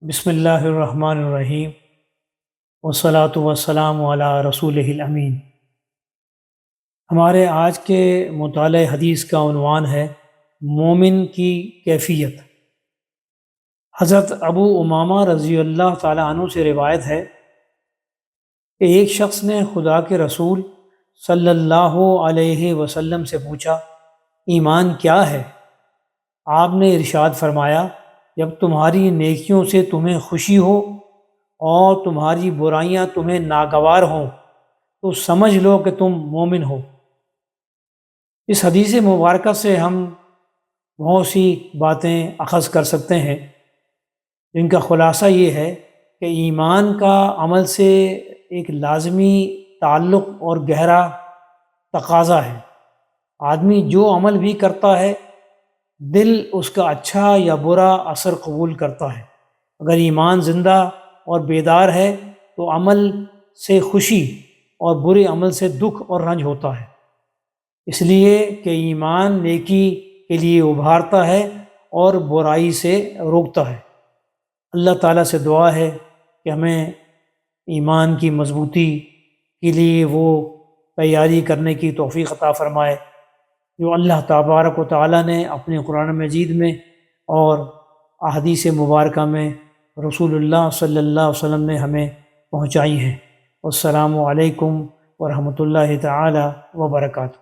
بسم اللہ الرحمن الرحیم والصلاة والسلام علی رسولہ الامین۔ ہمارے آج کے مطالعہ حدیث کا عنوان ہے مومن کی کیفیت۔ حضرت ابو امامہ رضی اللہ تعالیٰ عنہ سے روایت ہے کہ ایک شخص نے خدا کے رسول صلی اللہ علیہ وسلم سے پوچھا، ایمان کیا ہے؟ آپ نے ارشاد فرمایا، جب تمہاری نیکیوں سے تمہیں خوشی ہو اور تمہاری برائیاں تمہیں ناگوار ہوں تو سمجھ لو کہ تم مومن ہو۔ اس حدیث مبارکہ سے ہم بہت سی باتیں اخذ کر سکتے ہیں، جن کا خلاصہ یہ ہے کہ ایمان کا عمل سے ایک لازمی تعلق اور گہرا تقاضا ہے۔ آدمی جو عمل بھی کرتا ہے، دل اس کا اچھا یا برا اثر قبول کرتا ہے۔ اگر ایمان زندہ اور بیدار ہے تو عمل سے خوشی اور برے عمل سے دکھ اور رنج ہوتا ہے، اس لیے کہ ایمان نیکی کے لیے ابھارتا ہے اور برائی سے روکتا ہے۔ اللہ تعالیٰ سے دعا ہے کہ ہمیں ایمان کی مضبوطی کے لیے وہ تیاری کرنے کی توفیق عطا فرمائے جو اللہ تبارک و تعالیٰ نے اپنے قرآن مجید میں اور احادیث مبارکہ میں رسول اللہ صلی اللہ علیہ وسلم نے ہمیں پہنچائی ہیں۔ السلام علیکم ورحمۃ اللہ تعالیٰ وبرکاتہ۔